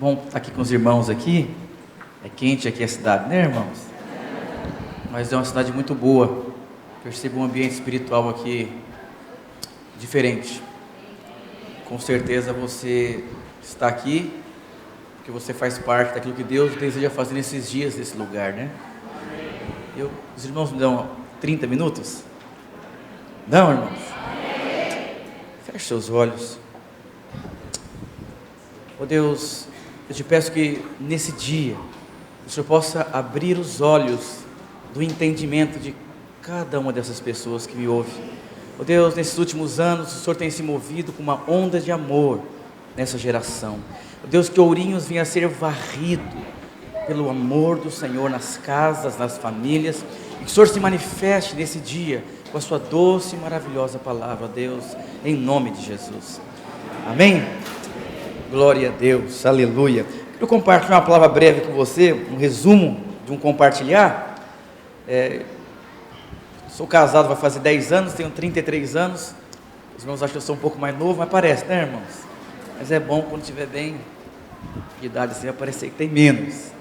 Bom estar aqui com os irmãos aqui. É quente aqui a cidade, né, irmãos? Mas é uma cidade muito boa. Percebo um ambiente espiritual aqui diferente. Com certeza você está aqui porque você faz parte daquilo que Deus deseja fazer nesses dias, nesse lugar, né? Os irmãos me dão 30 minutos? Não, irmãos? Feche seus olhos. Oh Deus, eu te peço que nesse dia o Senhor possa abrir os olhos do entendimento de cada uma dessas pessoas que me ouvem. Oh Deus, nesses últimos anos o Senhor tem se movido com uma onda de amor nessa geração. Oh Deus, que Ourinhos venha a ser varrido pelo amor do Senhor nas casas, nas famílias, e que o Senhor se manifeste nesse dia com a sua doce e maravilhosa palavra, Deus, em nome de Jesus. Amém? Glória a Deus, aleluia. Quero compartilhar uma palavra breve com você, um resumo de um compartilhar. Sou casado, vai fazer 10 anos, tenho 33 anos. Os irmãos acham que eu sou um pouco mais novo, mas parece, né, irmãos? Mas é bom quando tiver bem de idade assim, vai parecer que tem menos.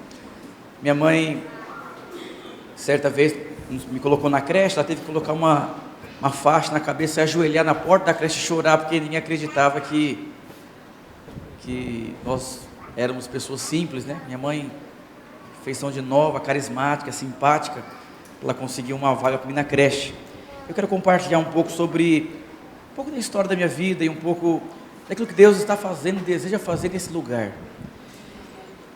Minha mãe, certa vez, me colocou na creche, ela teve que colocar uma faixa na cabeça e ajoelhar na porta da creche e chorar, porque ninguém acreditava que nós éramos pessoas simples, né? Minha mãe, feição de nova, carismática, simpática, ela conseguiu uma vaga para mim na creche. Eu quero compartilhar um pouco da história da minha vida e um pouco daquilo que Deus está fazendo, deseja fazer nesse lugar.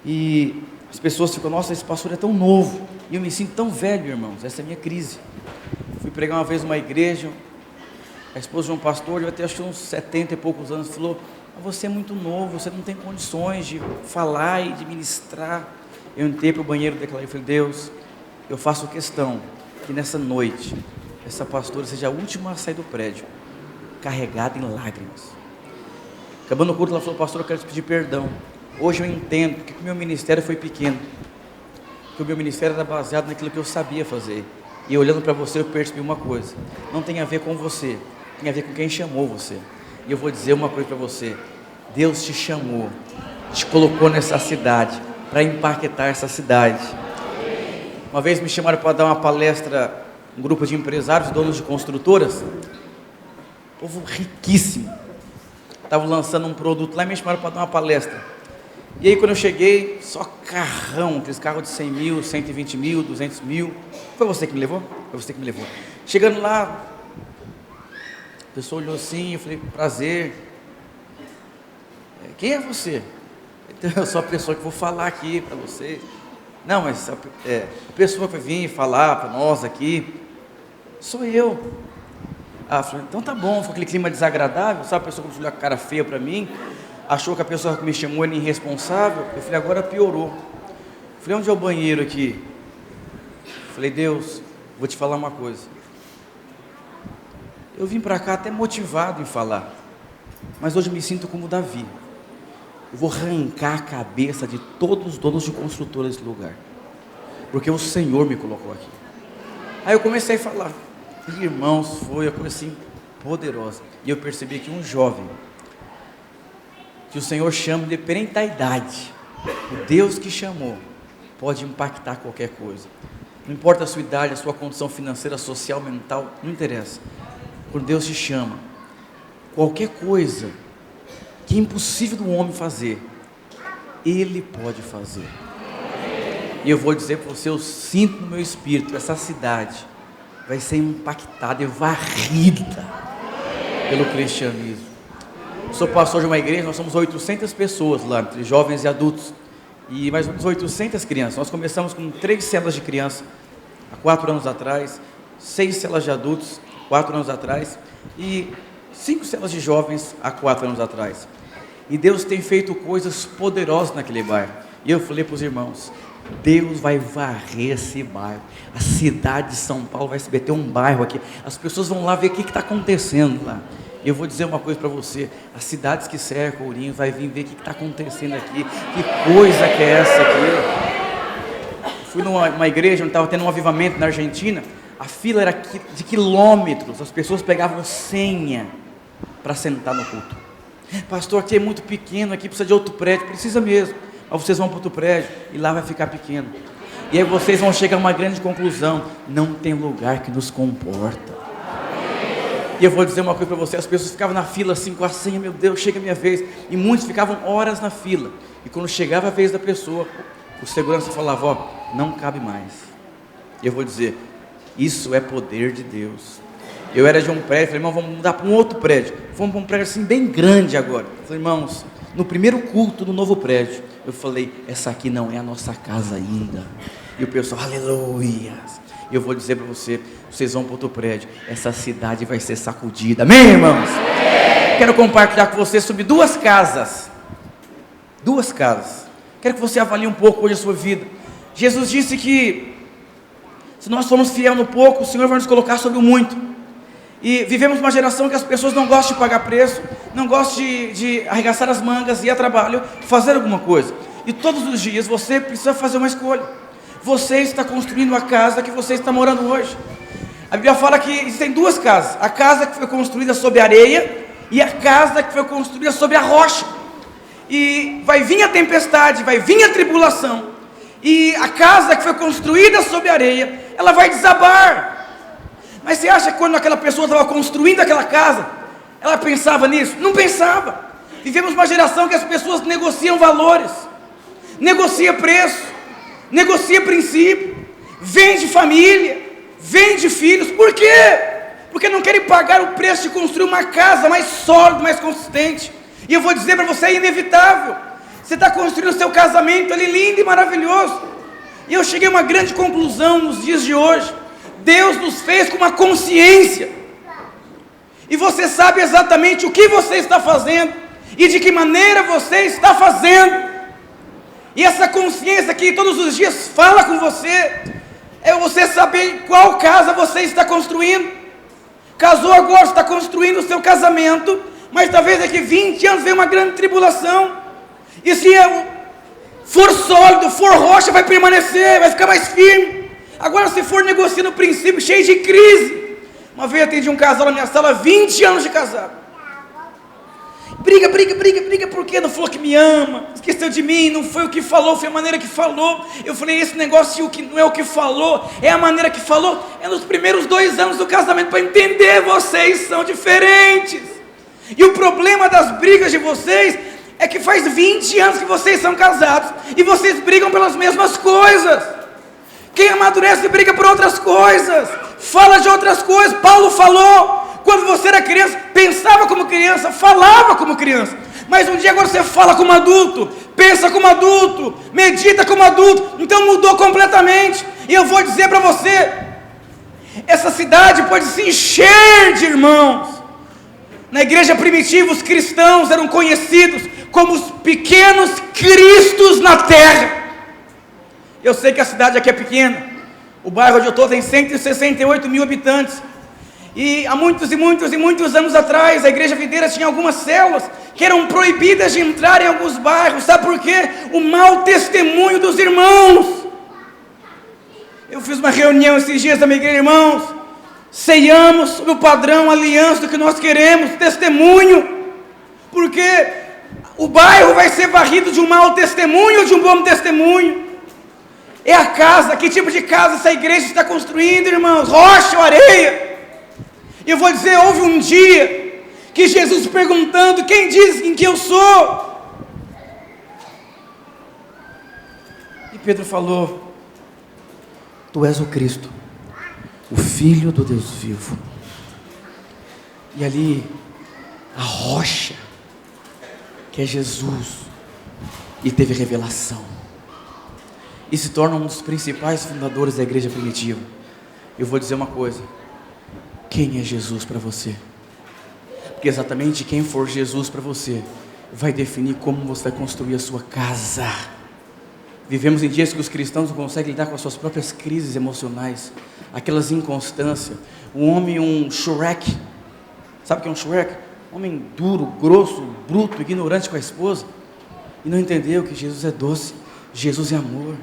E as pessoas ficam, nossa, esse pastor é tão novo, e eu me sinto tão velho, irmãos, essa é a minha crise. Fui pregar uma vez numa igreja, a esposa de um pastor, eu até acho que uns 70 e poucos anos, falou, você é muito novo, você não tem condições de falar e de ministrar. Eu entrei para o banheiro e declarei, falei, Deus, eu faço questão que nessa noite, essa pastora seja a última a sair do prédio, carregada em lágrimas. Acabando o culto, ela falou, pastor, eu quero te pedir perdão. Hoje eu entendo porque o meu ministério foi pequeno, que o meu ministério era baseado naquilo que eu sabia fazer. E olhando para você, eu percebi uma coisa, não tem a ver com você, tem a ver com quem chamou você. E eu vou dizer uma coisa para você, Deus te chamou, te colocou nessa cidade, para impactar essa cidade. Uma vez me chamaram para dar uma palestra, um grupo de empresários, donos de construtoras, povo riquíssimo, estavam lançando um produto lá e me chamaram para dar uma palestra. E aí quando eu cheguei, só carrão, aqueles carros de 100 mil, 120 mil, 200 mil, foi você que me levou? Foi você que me levou. Chegando lá, a pessoa olhou assim, eu falei, prazer, quem é você? Então, eu sou a pessoa que vou falar aqui para vocês. Não, mas a pessoa que vai vir falar para nós aqui, sou eu. Falei, então tá bom, foi aquele clima desagradável, sabe, a pessoa começou a olhar com a cara feia para mim, achou que a pessoa que me chamou era irresponsável. Eu falei, agora piorou. Eu falei, onde é o banheiro aqui? Eu falei, Deus, vou te falar uma coisa. Eu vim para cá até motivado em falar, mas hoje eu me sinto como Davi. Eu vou arrancar a cabeça de todos os donos de construtora desse lugar, porque o Senhor me colocou aqui. Aí eu comecei a falar, irmãos, foi uma coisa assim poderosa, e eu percebi que um jovem, que o Senhor chama, independente da idade, o Deus que chamou, pode impactar qualquer coisa, não importa a sua idade, a sua condição financeira, social, mental, não interessa, quando Deus te chama, qualquer coisa que é impossível do homem fazer, Ele pode fazer. E eu vou dizer para você, eu sinto no meu espírito, essa cidade vai ser impactada e varrida pelo cristianismo. Eu sou pastor de uma igreja, nós somos 800 pessoas lá, entre jovens e adultos, e mais ou menos 800 crianças. Nós começamos com 3 células de criança há 4 anos atrás, 6 células de adultos 4 anos atrás e 5 células de jovens há 4 anos atrás. E Deus tem feito coisas poderosas naquele bairro. E eu falei para os irmãos, Deus vai varrer esse bairro. A cidade de São Paulo vai se meter um bairro aqui. As pessoas vão lá ver o que está acontecendo lá. E eu vou dizer uma coisa para você, as cidades que cercam Ourinhos vai vir ver o que está acontecendo aqui. Que coisa que é essa aqui? Fui numa igreja onde estava tendo um avivamento na Argentina. A fila era de quilômetros. As pessoas pegavam senha para sentar no culto. Pastor, aqui é muito pequeno, aqui precisa de outro prédio. Precisa mesmo, Mas vocês vão para outro prédio e lá vai ficar pequeno. E aí vocês vão chegar a uma grande conclusão: não tem lugar que nos comporta. E eu vou dizer uma coisa para você: as pessoas ficavam na fila assim com a senha, meu Deus, chega a minha vez. E muitos ficavam horas na fila. E quando chegava a vez da pessoa, o segurança falava: ó, não cabe mais. E eu vou dizer: isso é poder de Deus. Eu era de um prédio, falei: irmão, vamos mudar para um outro prédio. Vamos para um prédio assim bem grande agora. Eu falei: irmãos, no primeiro culto do novo prédio, eu falei: essa aqui não é a nossa casa ainda. E o pessoal: aleluia. E eu vou dizer para você: vocês vão para outro prédio, essa cidade vai ser sacudida. Amém, irmãos? Quero compartilhar com você sobre duas casas. Duas casas. Quero que você avalie um pouco hoje a sua vida. Jesus disse que se nós formos fiel no pouco, o Senhor vai nos colocar sobre o muito. E vivemos uma geração que as pessoas não gostam de pagar preço, não gostam de arregaçar as mangas, ir a trabalho, fazer alguma coisa. E todos os dias você precisa fazer uma escolha. Você está construindo a casa que você está morando hoje. A Bíblia fala que existem duas casas: a casa que foi construída sobre areia e a casa que foi construída sobre a rocha. E vai vir a tempestade, vai vir a tribulação, e a casa que foi construída sobre areia, ela vai desabar. Mas você acha que quando aquela pessoa estava construindo aquela casa, ela pensava nisso? Não pensava. Vivemos uma geração que as pessoas negociam valores, negocia preço, negocia princípio, vende família, vende filhos. Por quê? Porque não querem pagar o preço de construir uma casa mais sólida, mais consistente. E eu vou dizer para você: é inevitável. Você está construindo o seu casamento ali lindo e maravilhoso. E eu cheguei a uma grande conclusão nos dias de hoje: Deus nos fez com uma consciência. E você sabe exatamente o que você está fazendo e de que maneira você está fazendo. E essa consciência que todos os dias fala com você, é você saber em qual casa você está construindo. Casou agora, está construindo o seu casamento, mas talvez daqui 20 anos venha uma grande tribulação. E se for sólido, for rocha, vai permanecer, vai ficar mais firme. Agora, se for negociando o princípio, cheio de crise. Uma vez eu atendi um casal na minha sala, 20 anos de casado. Briga, porque não falou que me ama, esqueceu de mim, não foi o que falou, foi a maneira que falou. Eu falei: esse negócio não é o que falou, é a maneira que falou. É nos primeiros 2 anos do casamento, para entender, vocês são diferentes. E o problema das brigas de vocês é que faz 20 anos que vocês são casados e vocês brigam pelas mesmas coisas. Quem amadurece briga por outras coisas, fala de outras coisas. Paulo falou: quando você era criança, pensava como criança, falava como criança. Mas um dia agora você fala como adulto, pensa como adulto, medita como adulto. Então mudou completamente. E eu vou dizer para você: essa cidade pode se encher de irmãos. Na igreja primitiva, os cristãos eram conhecidos como os pequenos cristos na terra. Eu sei que a cidade aqui é pequena. O bairro onde eu estou tem 168 mil habitantes. E há muitos anos atrás, a igreja videira tinha algumas células que eram proibidas de entrar em alguns bairros. Sabe por quê? O mau testemunho dos irmãos. Eu fiz uma reunião esses dias da minha igreja: irmãos, ceiamos sob o padrão, aliança do que nós queremos, testemunho. Porque o bairro vai ser varrido de um mau testemunho ou de um bom testemunho? É a casa. Que tipo de casa essa igreja está construindo, irmãos? Rocha ou areia? E eu vou dizer: houve um dia que Jesus perguntando: quem diz em que eu sou? E Pedro falou: tu és o Cristo, o Filho do Deus vivo. E ali, a rocha, que é Jesus, e teve revelação, e se torna um dos principais fundadores da igreja primitiva. Eu vou dizer uma coisa: quem é Jesus para você? Porque exatamente quem for Jesus para você vai definir como você vai construir a sua casa. Vivemos em dias que os cristãos não conseguem lidar com as suas próprias crises emocionais, aquelas inconstâncias. Um homem, um Shrek, sabe o que é um Shrek? Um homem duro, grosso, bruto, ignorante com a esposa, e não entendeu que Jesus é doce, Jesus é amor,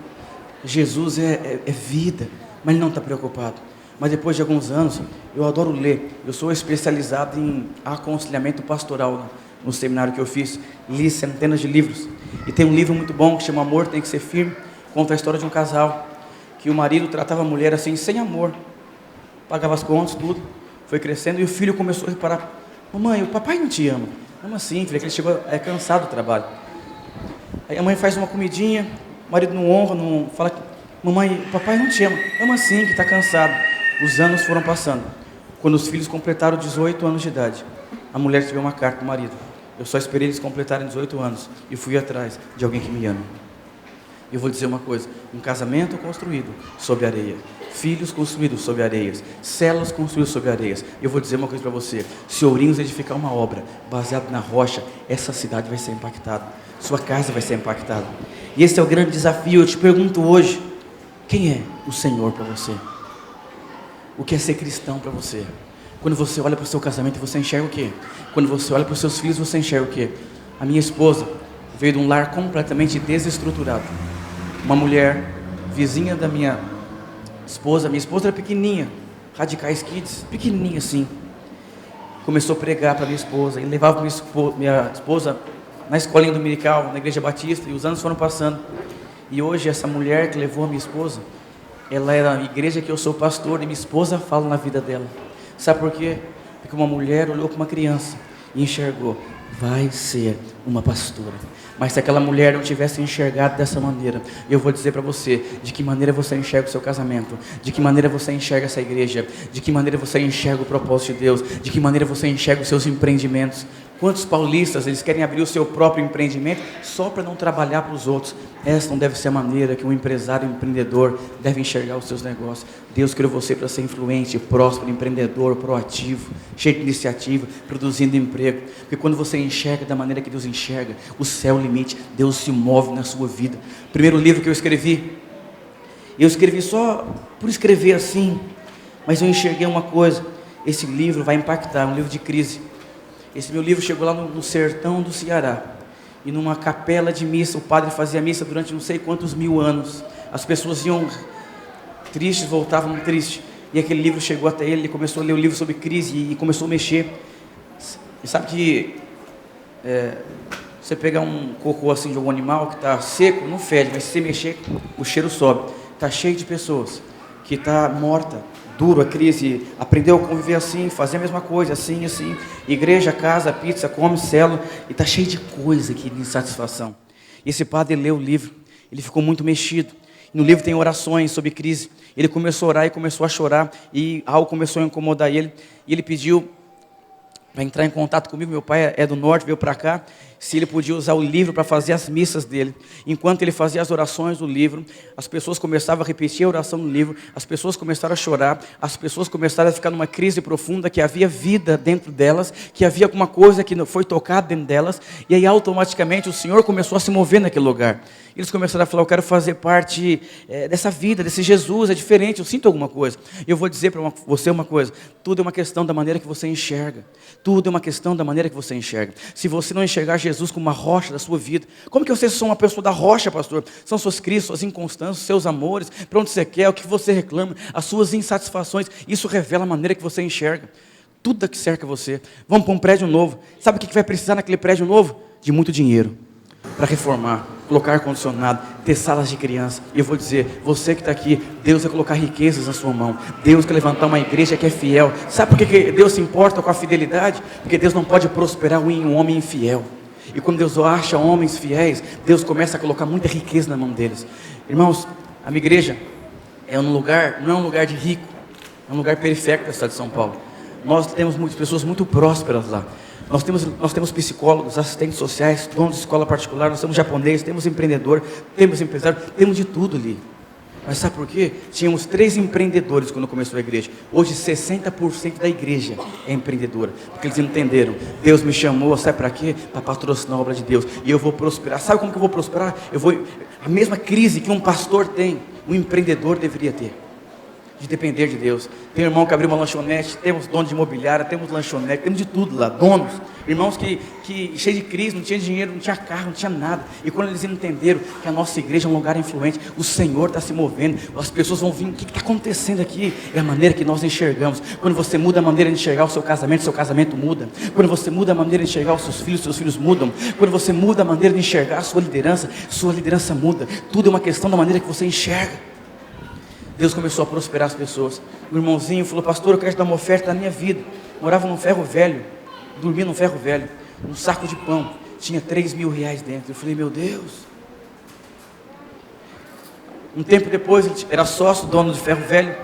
Jesus é vida, mas ele não está preocupado. Mas depois de alguns anos, eu adoro ler, eu sou especializado em aconselhamento pastoral no seminário que eu fiz, li centenas de livros. E tem um livro muito bom que chama Amor Tem Que Ser Firme, conta a história de um casal, que o marido tratava a mulher assim, sem amor, pagava as contas, tudo, foi crescendo, e o filho começou a reparar: mamãe, o papai não te ama. Como assim, filho? Que ele chegou cansado do trabalho. Aí a mãe faz uma comidinha, o marido não honra, não fala que: mamãe, o papai não te ama. Como assim, que está cansado? Os anos foram passando. Quando os filhos completaram 18 anos de idade, a mulher recebeu uma carta do marido: eu só esperei eles completarem 18 anos e fui atrás de alguém que me ama. Eu vou dizer uma coisa: um casamento construído sobre areia, filhos construídos sobre areias, células construídas sobre areias. Eu vou dizer uma coisa para você: se Ourinhos edificar uma obra baseada na rocha, essa cidade vai ser impactada, sua casa vai ser impactada. E esse é o grande desafio. Eu te pergunto hoje: quem é o Senhor para você? O que é ser cristão para você? Quando você olha para o seu casamento, você enxerga o quê? Quando você olha para os seus filhos, você enxerga o quê? A minha esposa veio de um lar completamente desestruturado. Uma mulher vizinha da minha esposa era pequenininha, Radicais Kids, pequenininha assim, começou a pregar para minha esposa, e levava minha esposa na escolinha dominical, na igreja batista, e os anos foram passando, e hoje essa mulher que levou a minha esposa, ela é da igreja que eu sou pastor, e minha esposa fala na vida dela. Sabe por quê? Porque uma mulher olhou para uma criança e enxergou: vai ser uma pastora. Mas se aquela mulher não tivesse enxergado dessa maneira, eu vou dizer para você, de que maneira você enxerga o seu casamento, de que maneira você enxerga essa igreja, de que maneira você enxerga o propósito de Deus, de que maneira você enxerga os seus empreendimentos. Quantos paulistas, eles querem abrir o seu próprio empreendimento só para não trabalhar para os outros? Essa não deve ser a maneira que um empresário, um empreendedor deve enxergar os seus negócios. Deus criou você para ser influente, próspero, empreendedor, proativo, cheio de iniciativa, produzindo emprego. Porque quando você enxerga da maneira que Deus enxerga, o céu é o limite, Deus se move na sua vida. Primeiro livro que eu escrevi só por escrever assim, mas eu enxerguei uma coisa: esse livro vai impactar, um livro de crise. Esse meu livro chegou lá no sertão do Ceará, e numa capela de missa, o padre fazia missa durante não sei quantos mil anos, as pessoas iam tristes, voltavam tristes, e aquele livro chegou até ele começou a ler o livro sobre crise, e começou a mexer. E sabe que você pegar um cocô assim de algum animal que está seco, não fede, mas se você mexer, o cheiro sobe. Está cheio de pessoas que está morta, duro a crise, aprendeu a conviver assim, fazer a mesma coisa, assim, igreja, casa, pizza, come, célula, e está cheio de coisa aqui, de insatisfação. E esse padre leu o livro, ele ficou muito mexido. No livro tem orações sobre crise. Ele começou a orar e começou a chorar, e algo começou a incomodar ele, e ele pediu para entrar em contato comigo. Meu pai é do norte, veio para cá, se ele podia usar o livro para fazer as missas dele. Enquanto ele fazia as orações do livro, as pessoas começavam a repetir a oração do livro, as pessoas começaram a chorar, as pessoas começaram a ficar numa crise profunda, que havia vida dentro delas, que havia alguma coisa que não foi tocada dentro delas, e aí automaticamente o Senhor começou a se mover naquele lugar. Eles começaram a falar: eu quero fazer parte dessa vida, desse Jesus, é diferente, eu sinto alguma coisa. E eu vou dizer para você uma coisa: tudo é uma questão da maneira que você enxerga. Tudo é uma questão da maneira que você enxerga. Se você não enxergar Jesus como uma rocha da sua vida, como que você são uma pessoa da rocha, pastor? São suas crises, suas inconstâncias, seus amores, para onde você quer, o que você reclama, as suas insatisfações. Isso revela a maneira que você enxerga tudo que cerca você. Vamos para um prédio novo. Sabe o que vai precisar naquele prédio novo? De muito dinheiro para reformar, colocar ar-condicionado, ter salas de criança. E eu vou dizer, você que está aqui, Deus vai colocar riquezas na sua mão. Deus quer levantar uma igreja que é fiel. Sabe por que Deus se importa com a fidelidade? Porque Deus não pode prosperar um homem infiel. E quando Deus acha homens fiéis, Deus começa a colocar muita riqueza na mão deles. Irmãos, a minha igreja é um lugar, não é um lugar de rico, é um lugar periférico da cidade de São Paulo. Nós temos muitas pessoas muito prósperas lá. Nós temos psicólogos, assistentes sociais, donos de escola particular, nós temos japonês, temos empreendedor, temos empresário, temos de tudo ali. Mas sabe por quê? Tínhamos 3 empreendedores quando começou a igreja. Hoje 60% da igreja é empreendedora. Porque eles entenderam, Deus me chamou, sabe para quê? Para patrocinar a obra de Deus. E eu vou prosperar. Sabe como que eu vou prosperar? A mesma crise que um pastor tem, um empreendedor deveria ter. de depender de Deus. Tem irmão que abriu uma lanchonete, temos dono de imobiliária, temos lanchonete, temos de tudo lá, donos, irmãos que cheio de crise, não tinha dinheiro, não tinha carro, não tinha nada, e quando eles entenderam que a nossa igreja é um lugar influente, o Senhor está se movendo, as pessoas vão vir, o que está acontecendo aqui? É a maneira que nós enxergamos. Quando você muda a maneira de enxergar o seu casamento muda. Quando você muda a maneira de enxergar os seus filhos mudam. Quando você muda a maneira de enxergar a sua liderança muda. Tudo é uma questão da maneira que você enxerga. Deus começou a prosperar as pessoas. O irmãozinho falou: pastor, eu quero te dar uma oferta da minha vida. Morava num ferro velho, dormia num ferro velho, um saco de pão, tinha 3.000 reais dentro. Eu falei: meu Deus. Um tempo depois, ele era sócio, dono de ferro velho.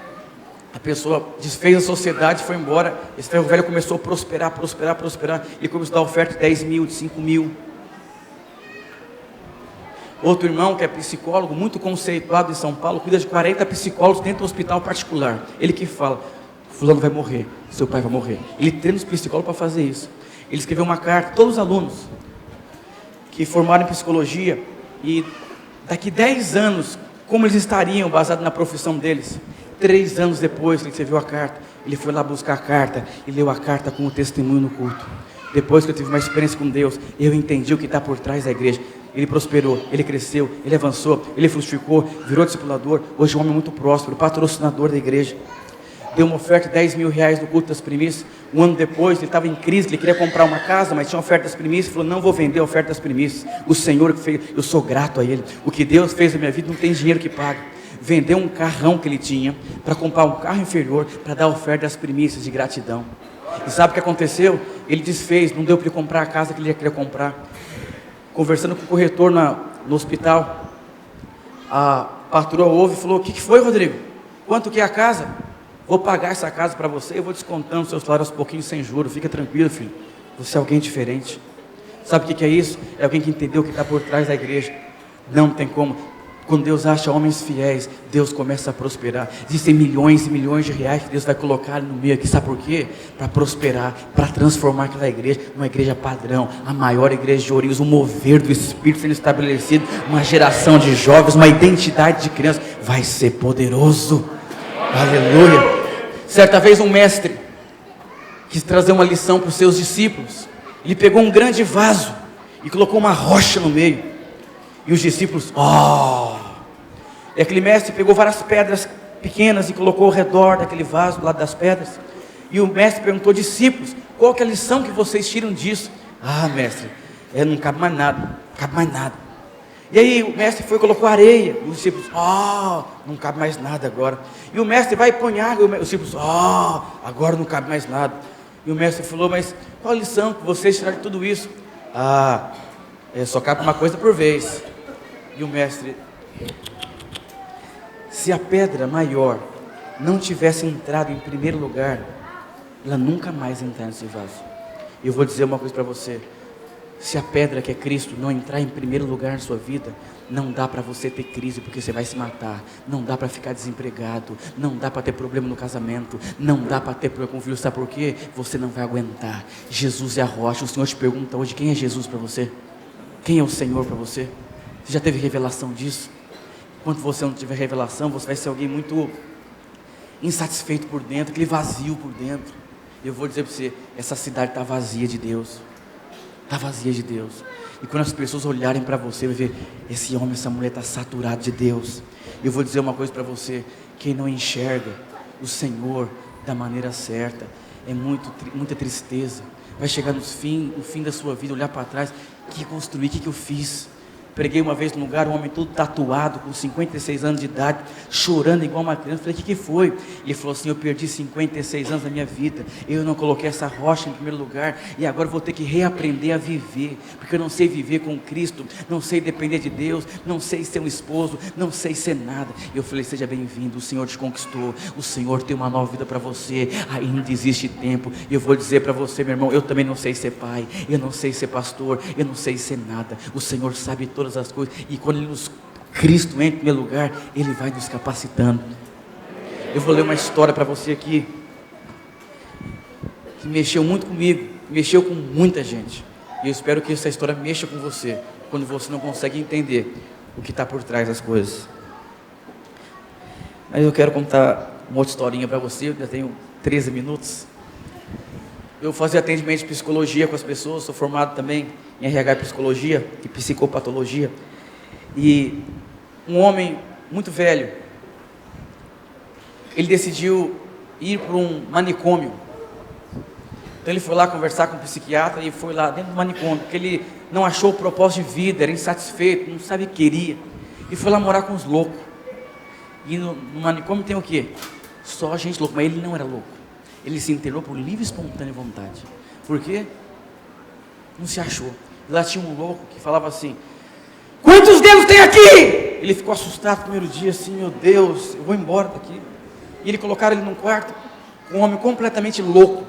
A pessoa desfez a sociedade e foi embora. Esse ferro velho começou a prosperar. Ele começou a dar oferta de 10.000, de 5.000. Outro irmão que é psicólogo, muito conceituado em São Paulo, cuida de 40 psicólogos dentro do hospital particular. Ele que fala: fulano vai morrer, seu pai vai morrer. Ele treina os psicólogos para fazer isso. Ele escreveu uma carta a todos os alunos que formaram em psicologia, e daqui 10 anos, como eles estariam baseados na profissão deles. 3 anos depois que ele escreveu a carta, ele foi lá buscar a carta e leu a carta com o testemunho no culto. Depois que eu tive uma experiência com Deus, eu entendi o que está por trás da igreja. Ele prosperou, ele cresceu, ele avançou, ele frutificou, virou discipulador. Hoje é um homem muito próspero, patrocinador da igreja. Deu uma oferta de 10.000 reais no culto das primícias. Um ano depois, ele estava em crise, ele queria comprar uma casa, mas tinha oferta das primícias. Ele falou: não vou vender a oferta das primícias. O Senhor que fez, eu sou grato a Ele. O que Deus fez na minha vida não tem dinheiro que pague. Vendeu um carrão que ele tinha para comprar um carro inferior, para dar a oferta das primícias de gratidão. E sabe o que aconteceu? Ele desfez, não deu para ele comprar a casa que ele queria comprar. Conversando com o corretor no hospital, a patroa ouve e falou: o que foi, Rodrigo? Quanto que é a casa? Vou pagar essa casa para você, eu vou descontando o seu salário aos pouquinhos sem juros. Fica tranquilo, filho, você é alguém diferente. Sabe o que é isso? É alguém que entendeu o que está por trás da igreja. Não tem como. Quando Deus acha homens fiéis, Deus começa a prosperar. Existem milhões e milhões de reais que Deus vai colocar no meio aqui. Sabe por quê? Para prosperar, para transformar aquela igreja numa igreja padrão, a maior igreja de Ourinhos, um mover do Espírito sendo estabelecido, uma geração de jovens, uma identidade de crianças. Vai ser poderoso. Aleluia. Certa vez um mestre quis trazer uma lição para os seus discípulos. Ele pegou um grande vaso e colocou uma rocha no meio. E os discípulos: E aquele mestre pegou várias pedras pequenas e colocou ao redor daquele vaso, do lado das pedras. E o mestre perguntou: discípulos, qual que é a lição que vocês tiram disso? Mestre, não cabe mais nada, E aí o mestre foi e colocou areia. E os discípulos: não cabe mais nada agora. E o mestre vai e põe água. E os discípulos: agora não cabe mais nada. E o mestre falou: mas qual a lição que vocês tiraram de tudo isso? Só cabe uma coisa por vez. E o mestre: se a pedra maior não tivesse entrado em primeiro lugar, ela nunca mais entraria nesse vaso. E eu vou dizer uma coisa para você: se a pedra que é Cristo não entrar em primeiro lugar na sua vida, não dá para você ter crise, porque você vai se matar. Não dá para ficar desempregado. Não dá para ter problema no casamento. Não dá para ter problema com o filho. Sabe por quê? Você não vai aguentar. Jesus é a rocha. O Senhor te pergunta hoje: quem é Jesus para você? Quem é o Senhor para você? Você já teve revelação disso? Enquanto você não tiver revelação, você vai ser alguém muito insatisfeito por dentro, aquele vazio por dentro. Eu vou dizer para você: essa cidade está vazia de Deus. Está vazia de Deus. E quando as pessoas olharem para você, vai ver: esse homem, essa mulher está saturado de Deus. Eu vou dizer uma coisa para você: quem não enxerga o Senhor da maneira certa, é muita tristeza. Vai chegar no fim da sua vida, olhar para trás: o que construí, o que eu fiz? Preguei uma vez num lugar, um homem todo tatuado, com 56 anos de idade, chorando igual uma criança. Falei: o que foi? Ele falou assim: eu perdi 56 anos da minha vida, eu não coloquei essa rocha em primeiro lugar, e agora vou ter que reaprender a viver, porque eu não sei viver com Cristo, não sei depender de Deus, não sei ser um esposo, não sei ser nada. Eu falei: seja bem-vindo, o Senhor te conquistou, o Senhor tem uma nova vida para você, ainda existe tempo. E eu vou dizer para você, meu irmão, eu também não sei ser pai, eu não sei ser pastor, eu não sei ser nada. O Senhor sabe todas as coisas, e quando Cristo entra em primeiro lugar, Ele vai nos capacitando. Eu vou ler uma história para você aqui, que mexeu muito comigo, mexeu com muita gente, e eu espero que essa história mexa com você, quando você não consegue entender o que está por trás das coisas. Mas eu quero contar uma outra historinha para você, eu já tenho 13 minutos. Eu fazia atendimento de psicologia com as pessoas, sou formado também em RH Psicologia e Psicopatologia. E um homem muito velho, ele decidiu ir para um manicômio. Então ele foi lá conversar com o psiquiatra e foi lá dentro do manicômio, porque ele não achou o propósito de vida, era insatisfeito, não sabia o que queria. E foi lá morar com os loucos. E no manicômio tem o quê? Só gente louca, mas ele não era louco. Ele se internou por livre e espontânea vontade. Por quê? Não se achou. E lá tinha um louco que falava assim: quantos dedos tem aqui? Ele ficou assustado no primeiro dia, assim, meu Deus, eu vou embora daqui. E ele colocaram ele num quarto, um homem completamente louco.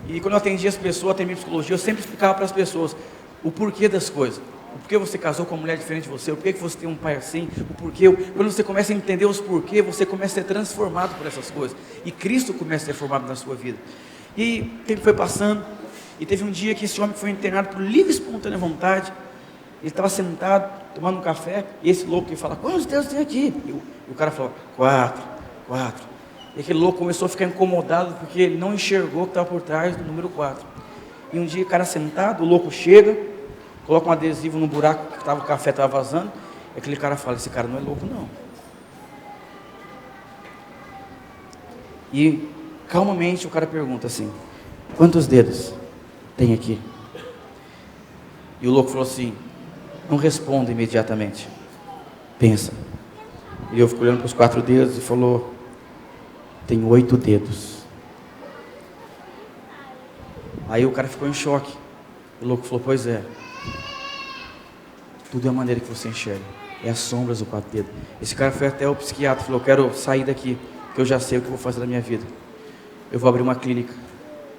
E quando eu atendia as pessoas, atendia psicologia, eu sempre explicava para as pessoas o porquê das coisas. O porquê você casou com uma mulher diferente de você, o porquê que você tem um pai assim, o porquê. Quando você começa a entender os porquês, você começa a ser transformado por essas coisas. E Cristo começa a ser formado na sua vida. E o tempo foi passando, e teve um dia que esse homem foi internado por livre e espontânea vontade. Ele estava sentado, tomando um café, e esse louco que fala: quantos dedos tem aqui? E o cara falou: 4. E aquele louco começou a ficar incomodado, porque ele não enxergou o que estava por trás do número 4. E um dia o cara sentado, o louco chega, coloca um adesivo no buraco que o café estava vazando, e aquele cara fala: esse cara não é louco não. E calmamente o cara pergunta assim: quantos dedos tem aqui? E o louco falou assim: não responda imediatamente, pensa. E eu fico olhando para os 4 dedos e falou: tem 8 dedos. Aí o cara ficou em choque. O louco falou: pois é, tudo é a maneira que você enxerga, é as sombras do 4 dedos. Esse cara foi até o psiquiatra e falou: eu quero sair daqui, porque eu já sei o que eu vou fazer na minha vida. Eu vou abrir uma clínica,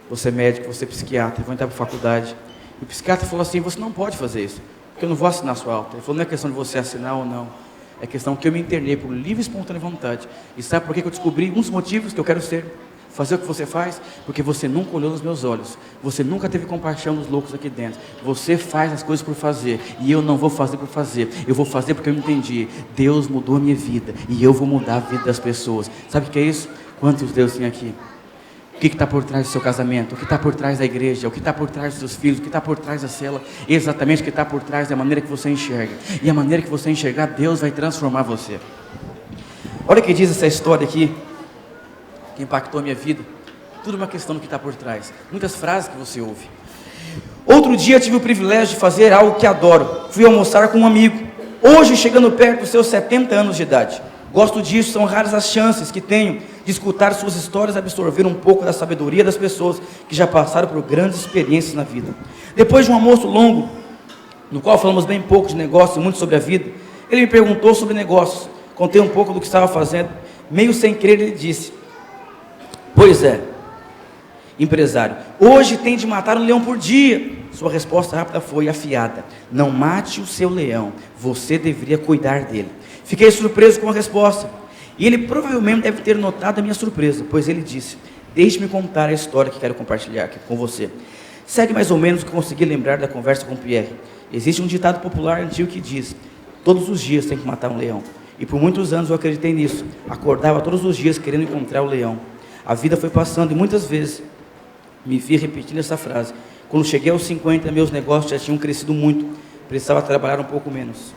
vou ser médico, vou ser psiquiatra, vou entrar para a faculdade. E o psiquiatra falou assim: você não pode fazer isso, porque eu não vou assinar sua alta. Ele falou: não é questão de você assinar ou não, é questão que eu me internei por livre e espontânea vontade. E sabe por que eu descobri? Um dos motivos que eu quero fazer o que você faz, porque você nunca olhou nos meus olhos, você nunca teve compaixão dos loucos aqui dentro. Você faz as coisas por fazer, e eu não vou fazer por fazer, eu vou fazer porque eu entendi, Deus mudou a minha vida, e eu vou mudar a vida das pessoas. Sabe o que é isso? Quantos Deus tem aqui? O que está por trás do seu casamento? O que está por trás da igreja? O que está por trás dos seus filhos? O que está por trás da cela? Exatamente o que está por trás da maneira que você enxerga. E a maneira que você enxergar, Deus vai transformar você. Olha o que diz essa história aqui, que impactou a minha vida. Tudo uma questão do que está por trás. Muitas frases que você ouve. Outro dia tive o privilégio de fazer algo que adoro. Fui almoçar com um amigo. Hoje, chegando perto dos seus 70 anos de idade. Gosto disso, são raras as chances que tenho de escutar suas histórias e absorver um pouco da sabedoria das pessoas que já passaram por grandes experiências na vida. Depois de um almoço longo, no qual falamos bem pouco de negócios e muito sobre a vida, ele me perguntou sobre negócios. Contei um pouco do que estava fazendo. Meio sem querer, ele disse: pois é, empresário, hoje tem de matar um leão por dia. Sua resposta rápida foi afiada: não mate o seu leão, você deveria cuidar dele. Fiquei surpreso com a resposta, e ele provavelmente deve ter notado a minha surpresa, pois ele disse: deixe-me contar a história que quero compartilhar aqui com você. Segue mais ou menos o que consegui lembrar da conversa com Pierre. Existe um ditado popular antigo que diz: todos os dias tem que matar um leão. E por muitos anos eu acreditei nisso, acordava todos os dias querendo encontrar o leão. A vida foi passando e muitas vezes me vi repetindo essa frase. Quando cheguei aos 50, meus negócios já tinham crescido muito, precisava trabalhar um pouco menos.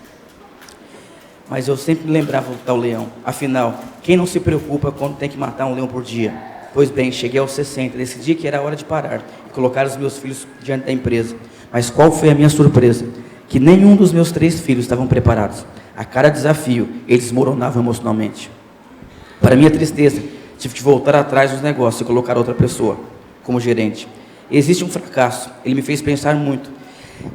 Mas eu sempre me lembrava do tal leão. Afinal, quem não se preocupa quando tem que matar um leão por dia? Pois bem, cheguei aos 60, decidi que era hora de parar e colocar os meus filhos diante da empresa. Mas qual foi a minha surpresa? Que nenhum dos meus 3 filhos estavam preparados. A cada desafio, eles desmoronavam emocionalmente. Para minha tristeza, tive que voltar atrás dos negócios e colocar outra pessoa como gerente. Existe um fracasso, ele me fez pensar muito.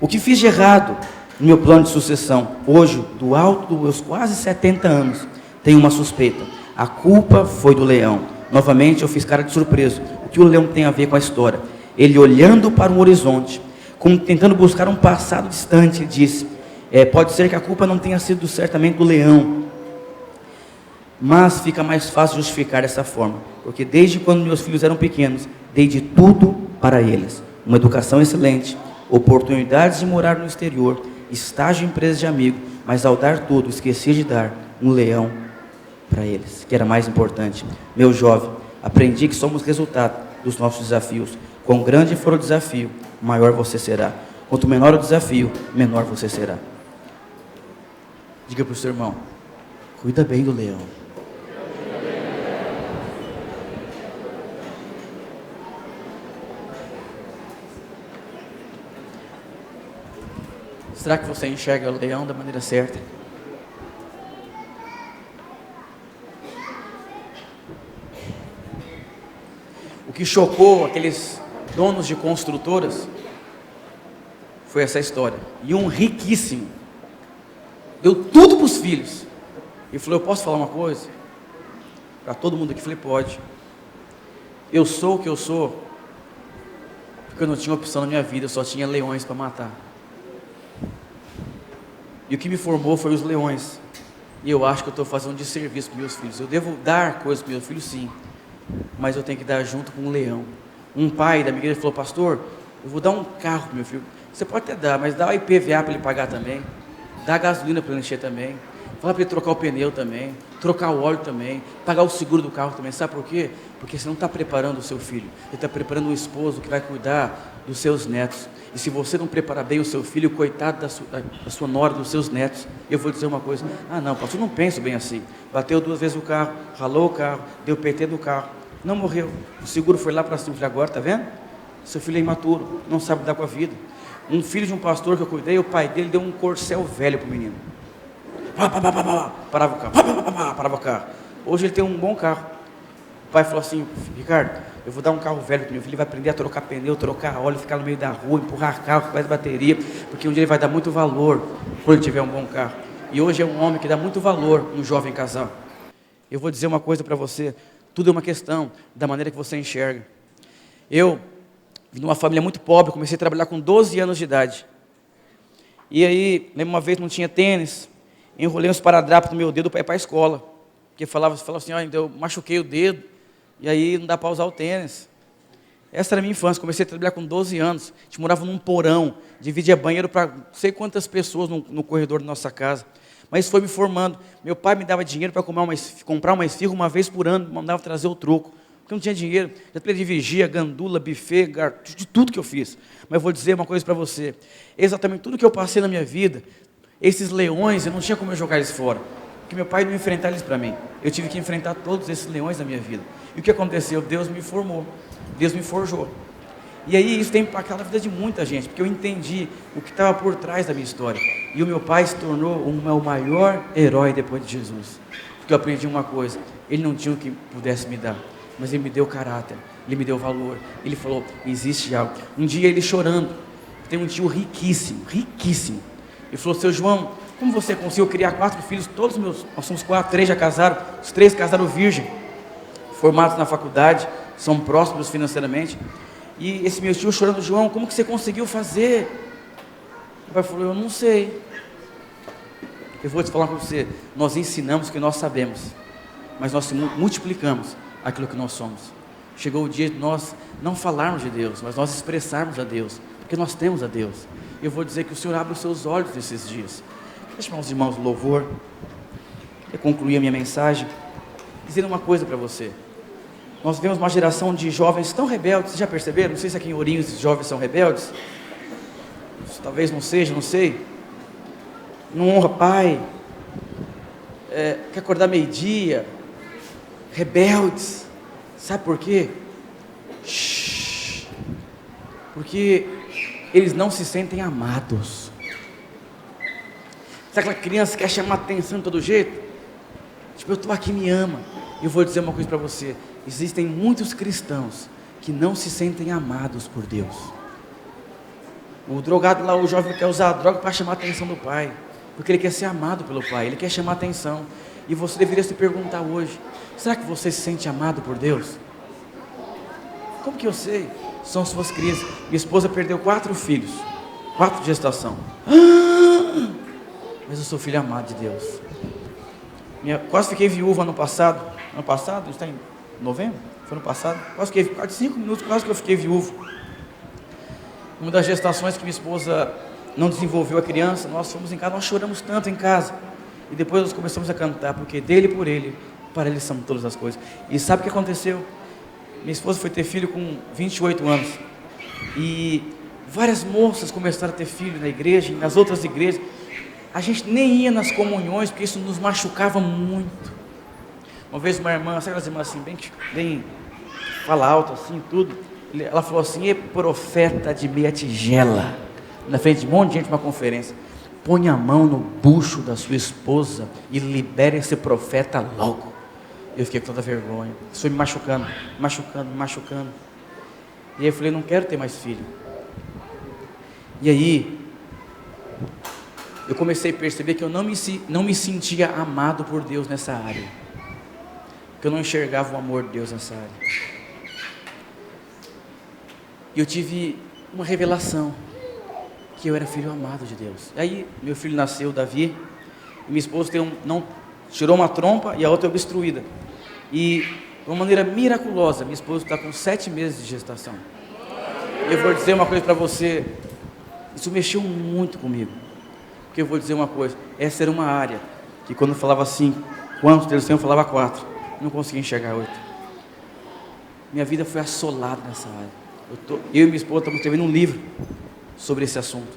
O que fiz de errado no meu plano de sucessão? Hoje, do alto dos meus quase 70 anos, tenho uma suspeita. A culpa foi do leão. Novamente eu fiz cara de surpreso. O que o leão tem a ver com a história? Ele, olhando para um horizonte, como tentando buscar um passado distante, disse: pode ser que a culpa não tenha sido certamente do leão, mas fica mais fácil justificar dessa forma, porque desde quando meus filhos eram pequenos, dei de tudo para eles. Uma educação excelente, oportunidades de morar no exterior, estágio em empresa de amigo, mas ao dar tudo, esqueci de dar um leão para eles, que era mais importante. Meu jovem, aprendi que somos resultado dos nossos desafios. Quão grande for o desafio, maior você será. Quanto menor o desafio, menor você será. Diga para o seu irmão, cuida bem do leão. Será que você enxerga o leão da maneira certa? O que chocou aqueles donos de construtoras foi essa história. E um riquíssimo deu tudo para os filhos e falou: eu posso falar uma coisa? Para todo mundo aqui, falei: pode. Eu sou o que eu sou porque eu não tinha opção na minha vida, eu só tinha leões para matar. E o que me formou foi os leões. E eu acho que eu estou fazendo um desserviço para meus filhos. Eu devo dar coisas para meus filhos, sim, mas eu tenho que dar junto com um leão. Um pai da minha igreja falou: pastor, eu vou dar um carro para meu filho. Você pode até dar, mas dá o IPVA para ele pagar também, dá gasolina para ele encher também, fala para ele trocar o pneu também, trocar o óleo também, pagar o seguro do carro também. Sabe por quê? Porque você não está preparando o seu filho, ele está preparando um esposo que vai cuidar dos seus netos. E se você não preparar bem o seu filho, coitado da sua nora, dos seus netos, eu vou dizer uma coisa: ah não, pastor, não penso bem assim. Bateu 2 vezes o carro, ralou o carro, deu PT no carro, não morreu, o seguro foi lá para cima. Agora, está vendo? Seu filho é imaturo, não sabe lidar com a vida. Um filho de um pastor que eu cuidei, o pai dele deu um Corcel velho para o menino. Parava o carro, parava o carro. Hoje ele tem um bom carro. O pai falou assim: Ricardo, eu vou dar um carro velho para meu filho, ele vai aprender a trocar pneu, trocar óleo, ficar no meio da rua, empurrar carro, com mais bateria, porque um dia ele vai dar muito valor quando ele tiver um bom carro. E hoje é um homem que dá muito valor no jovem casal. Eu vou dizer uma coisa para você: tudo é uma questão da maneira que você enxerga. Eu vim de uma família muito pobre, comecei a trabalhar com 12 anos de idade. E aí, lembro uma vez, não tinha tênis, enrolei uns esparadrapos no meu dedo para ir para a escola. Porque falava assim: olha, eu machuquei o dedo, e aí não dá para usar o tênis. Essa era a minha infância, comecei a trabalhar com 12 anos. A gente morava num porão, dividia banheiro para não sei quantas pessoas no corredor da nossa casa. Mas isso foi me formando. Meu pai me dava dinheiro para comprar uma esfirra uma vez por ano, mandava trazer o troco. Porque eu não tinha dinheiro, já trabalhei de vigia, gandula, buffet, de tudo que eu fiz. Mas eu vou dizer uma coisa para você: exatamente tudo que eu passei na minha vida, esses leões, eu não tinha como eu jogar eles fora. Porque meu pai não ia enfrentar eles para mim. Eu tive que enfrentar todos esses leões na minha vida. E o que aconteceu? Deus me formou, Deus me forjou. E aí isso tem impactado a vida de muita gente, porque eu entendi o que estava por trás da minha história. E o meu pai se tornou o maior herói depois de Jesus. Porque eu aprendi uma coisa: ele não tinha o que pudesse me dar, mas ele me deu caráter, ele me deu valor. Ele falou: existe algo. Um dia ele chorando, tem um tio riquíssimo, riquíssimo. Ele falou: seu João, como você conseguiu criar 4 filhos? Todos meus, nós somos 4, 3 já casaram, os 3 casaram virgem, formados na faculdade, são prósperos financeiramente. E esse meu tio chorando: João, como que você conseguiu fazer? O pai falou: eu não sei. Eu vou te falar com você: nós ensinamos o que nós sabemos, mas nós multiplicamos aquilo que nós somos. Chegou o dia de nós não falarmos de Deus, mas nós expressarmos a Deus, porque nós temos a Deus. Eu vou dizer que o Senhor abre os seus olhos nesses dias. Deixa eu chamar os irmãos do louvor. Eu concluí a minha mensagem dizendo uma coisa para você. Nós vemos uma geração de jovens tão rebeldes. Vocês já perceberam? Não sei se aqui em Ourinhos os jovens são rebeldes. Talvez não seja, não sei. Não honra pai. Quer acordar meio-dia. Rebeldes. Sabe por quê? Porque eles não se sentem amados. Sabe aquela criança que quer chamar atenção de todo jeito? Tipo, eu estou aqui, me ama. E eu vou dizer uma coisa para você: existem muitos cristãos que não se sentem amados por Deus. O drogado lá, o jovem quer usar a droga para chamar a atenção do pai, porque ele quer ser amado pelo pai, ele quer chamar a atenção. E você deveria se perguntar hoje: será que você se sente amado por Deus? Como que eu sei? São suas crianças. Minha esposa perdeu 4 filhos, 4 de gestação. Mas eu sou filho amado de Deus. Quase fiquei viúva ano passado. Ano passado? Está em novembro? Foi ano passado? Quase 5 minutos, quase que eu fiquei viúvo. Uma das gestações que minha esposa não desenvolveu a criança, nós fomos em casa, nós choramos tanto em casa. E depois nós começamos a cantar: porque dele e por ele Para Ele são todas as coisas. E sabe o que aconteceu? Minha esposa foi ter filho com 28 anos. E várias moças começaram a ter filho na igreja, nas outras igrejas. A gente nem ia nas comunhões, porque isso nos machucava muito. Uma vez uma irmã, sabe aquelas irmãs assim, bem fala alto assim, tudo. Ela falou assim: "E profeta de meia tigela", na frente de um monte de gente numa conferência: "Põe a mão no bucho da sua esposa e libere esse profeta logo." Eu fiquei com toda vergonha. Isso foi me machucando. E aí eu falei: "Não quero ter mais filho." E aí eu comecei a perceber que eu não me sentia amado por Deus nessa área, que eu não enxergava o amor de Deus nessa área. E eu tive uma revelação, que eu era filho amado de Deus. E aí meu filho nasceu, Davi, e minha esposa tirou uma trompa e a outra obstruída. E de uma maneira miraculosa, minha esposa está com 7 meses de gestação. E eu vou dizer uma coisa para você, isso mexeu muito comigo. Porque eu vou dizer uma coisa, essa era uma área que quando eu falava 5, quantos deles eu falava 4, não conseguia enxergar 8. Minha vida foi assolada nessa área. Eu e minha esposa estamos escrevendo um livro sobre esse assunto.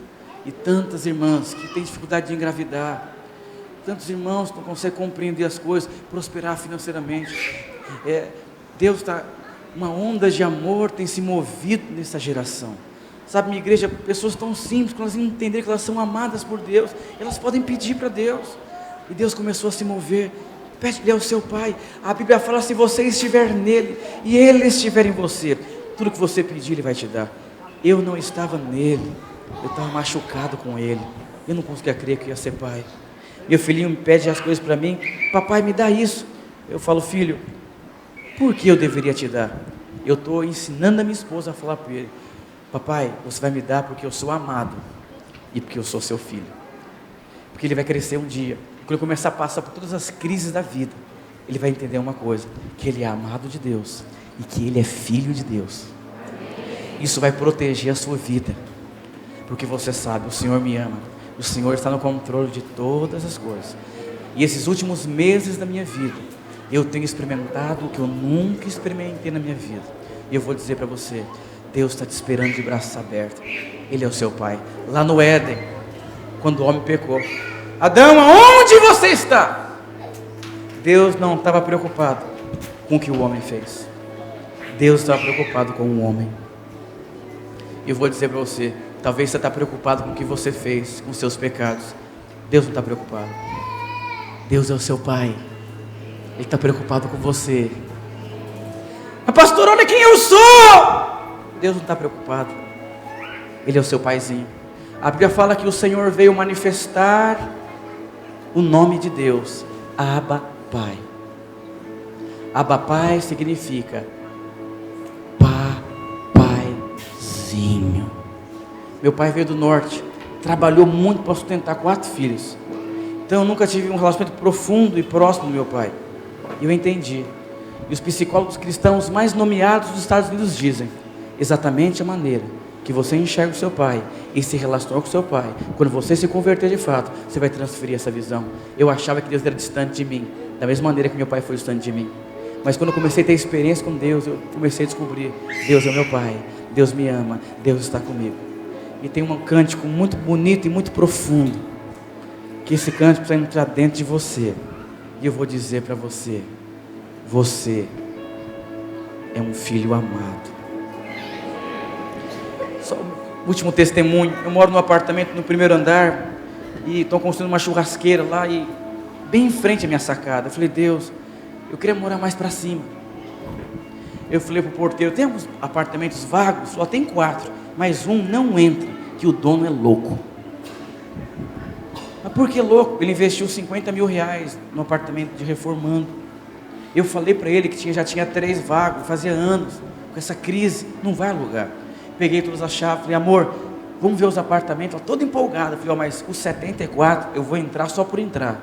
E tantas irmãs que têm dificuldade de engravidar, tantos irmãos que não conseguem compreender as coisas, prosperar financeiramente. Deus está, uma onda de amor tem se movido nessa geração. Sabe, minha igreja, pessoas tão simples, quando elas entenderem que elas são amadas por Deus, elas podem pedir para Deus. E Deus começou a se mover. Pede-lhe ao seu Pai. A Bíblia fala: se você estiver nele e ele estiver em você, tudo que você pedir Ele vai te dar. Eu não estava nele, eu estava machucado com ele. Eu não conseguia crer que ia ser pai. Meu filhinho me pede as coisas para mim: "Papai, me dá isso." Eu falo: "Filho, por que eu deveria te dar?" Eu estou ensinando a minha esposa a falar para ele: "Papai, você vai me dar porque eu sou amado e porque eu sou seu filho." Porque ele vai crescer um dia, quando ele começar a passar por todas as crises da vida, ele vai entender uma coisa: que ele é amado de Deus e que ele é filho de Deus. Isso vai proteger a sua vida, porque você sabe, o Senhor me ama, o Senhor está no controle de todas as coisas. E esses últimos meses da minha vida, eu tenho experimentado o que eu nunca experimentei na minha vida. E eu vou dizer para você: Deus está te esperando de braços abertos. Ele é o seu Pai. Lá no Éden, quando o homem pecou: "Adão, aonde você está?" Deus não estava preocupado com o que o homem fez. Deus estava preocupado com o homem. E eu vou dizer para você: talvez você está preocupado com o que você fez, com seus pecados. Deus não está preocupado. Deus é o seu Pai. Ele está preocupado com você. "Mas pastor, olha quem eu sou." Deus não está preocupado. Ele é o seu Paizinho. A Bíblia fala que o Senhor veio manifestar o nome de Deus: Abba Pai. Abba Pai significa papaizinho. Meu pai veio do norte, trabalhou muito para sustentar 4 filhos. Então eu nunca tive um relacionamento profundo e próximo do meu pai. E eu entendi. E os psicólogos cristãos mais nomeados dos Estados Unidos dizem exatamente a maneira que você enxerga o seu pai e se relaciona com o seu pai. Quando você se converter de fato, você vai transferir essa visão. Eu achava que Deus era distante de mim, da mesma maneira que meu pai foi distante de mim. Mas quando eu comecei a ter experiência com Deus, eu comecei a descobrir: Deus é meu Pai, Deus me ama, Deus está comigo. E tem um cântico muito bonito e muito profundo, que esse cântico precisa entrar dentro de você. E eu vou dizer para você: você é um filho amado. Só o último testemunho: eu moro num apartamento no primeiro andar, e estão construindo uma churrasqueira lá, e bem em frente à minha sacada. Eu falei: Deus, eu queria morar mais para cima. Eu falei para o porteiro: tem alguns apartamentos vagos? Só tem 4, mas um não entra, que o dono é louco. Mas por que louco? Ele investiu 50 mil reais no apartamento de reformando. Eu falei para ele que já tinha 3 vagos, fazia anos, com essa crise, não vai alugar. Peguei todas as chaves, falei: amor, vamos ver os apartamentos. Ela toda empolgada. Falei: mas os 74 eu vou entrar só por entrar,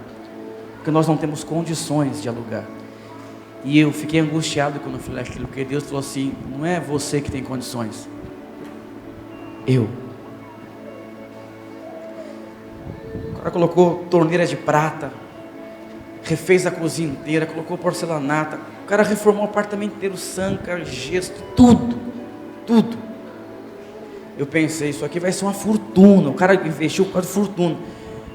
porque nós não temos condições de alugar. E eu fiquei angustiado quando eu falei aquilo, porque Deus falou assim: não é você que tem condições, eu. O cara colocou torneira de prata, refez a cozinha inteira, colocou porcelanato, o cara reformou o apartamento inteiro, sanca, gesso, tudo, tudo. Eu pensei, isso aqui vai ser uma fortuna, o cara investiu quase fortuna.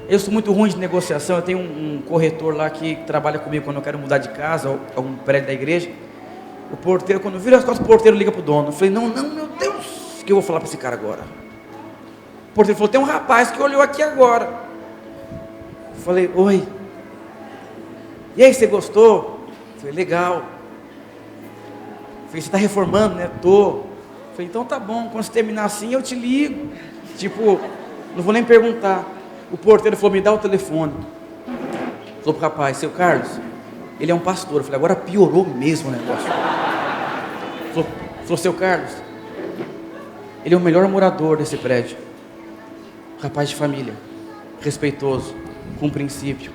Eu sou muito ruim de negociação, eu tenho um corretor lá que trabalha comigo quando eu quero mudar de casa, a um prédio da igreja. O porteiro, quando vira as costas, o porteiro liga para o dono. Eu falei, não, meu Deus, o que eu vou falar para esse cara agora? O porteiro falou, tem um rapaz que olhou aqui agora. Eu falei, oi. E aí, você gostou? Eu falei, legal. Eu falei, você está reformando, né? Tô. Eu falei, então tá bom, quando você terminar assim, eu te ligo. Tipo, não vou nem perguntar. O porteiro falou, me dá o telefone. Falou pro rapaz, seu Carlos, ele é um pastor. Eu falei, agora piorou mesmo o negócio. Falou, seu Carlos, ele é o melhor morador desse prédio. Rapaz de família, respeitoso, com princípio,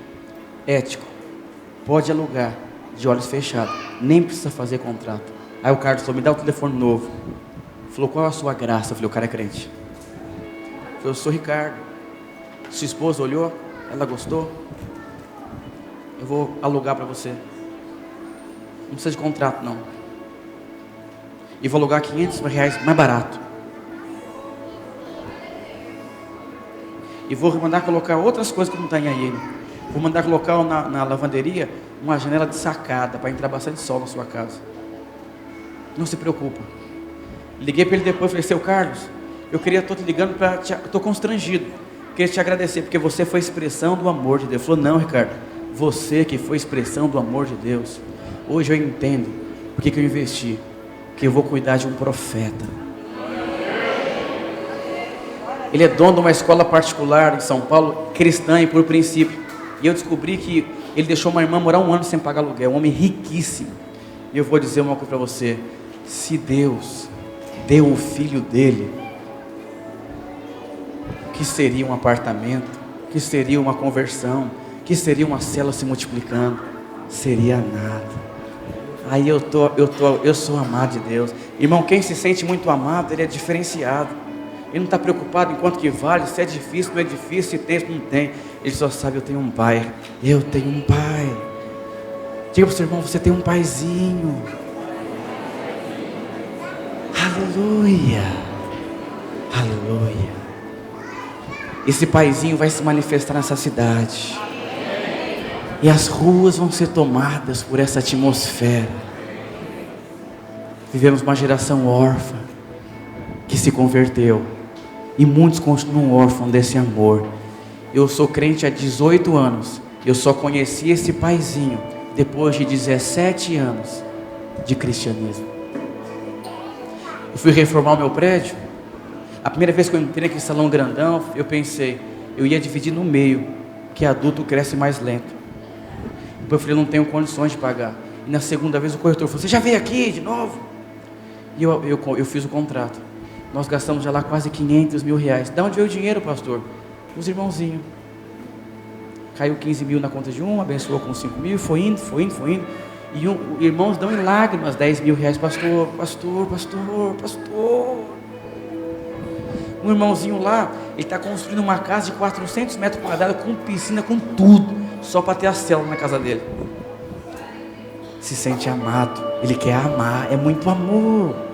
ético. Pode alugar, de olhos fechados, nem precisa fazer contrato. Aí o Carlos falou, me dá o telefone novo. Falou, qual é a sua graça? Eu falei, o cara é crente. Eu falei, eu sou Ricardo. Sua esposa olhou, ela gostou. Eu vou alugar para você. Não precisa de contrato não. E vou alugar R$500 mais barato. E vou mandar colocar outras coisas que não tem aí. Vou mandar colocar na lavanderia uma janela de sacada para entrar bastante sol na sua casa. Não se preocupa. Liguei para ele depois e falei, seu Carlos, estou te ligando estou constrangido. Queria te agradecer, porque você foi expressão do amor de Deus. Ele falou, não, Ricardo, você que foi expressão do amor de Deus. Hoje eu entendo por que eu investi. Porque eu vou cuidar de um profeta. Ele é dono de uma escola particular em São Paulo, cristã e por princípio. E eu descobri que ele deixou uma irmã morar 1 ano sem pagar aluguel, um homem riquíssimo. E eu vou dizer uma coisa para você, se Deus deu o filho dele, que seria um apartamento, que seria uma conversão, que seria uma célula se multiplicando, seria nada. Aí eu sou amado de Deus. Irmão, quem se sente muito amado, ele é diferenciado. Ele não está preocupado em quanto que vale, se é difícil, não é difícil, se tem, se não tem. Ele só sabe, eu tenho um pai. Eu tenho um pai. Diga para o seu irmão, você tem um paizinho. Aleluia. Aleluia. Esse paizinho vai se manifestar nessa cidade. E as ruas vão ser tomadas por essa atmosfera. Vivemos uma geração órfã que se converteu. E muitos continuam órfãos desse amor. Eu sou crente há 18 anos. Eu só conheci esse paizinho depois de 17 anos de cristianismo. Eu fui reformar o meu prédio. A primeira vez que eu entrei naquele salão grandão, eu pensei, eu ia dividir no meio, que adulto cresce mais lento. Depois eu falei, eu não tenho condições de pagar. E na segunda vez o corretor falou, você já veio aqui de novo? E eu fiz o contrato. Nós gastamos já lá quase R$500 mil. Da onde veio o dinheiro, pastor? Os irmãozinhos. Caiu 15 mil na conta de um, abençoou com 5 mil, foi indo. E irmãos dão em lágrimas 10 mil reais, pastor. Um irmãozinho lá, ele está construindo uma casa de 400 metros quadrados, com piscina, com tudo, só para ter a célula na casa dele. Se sente amado, ele quer amar, é muito amor.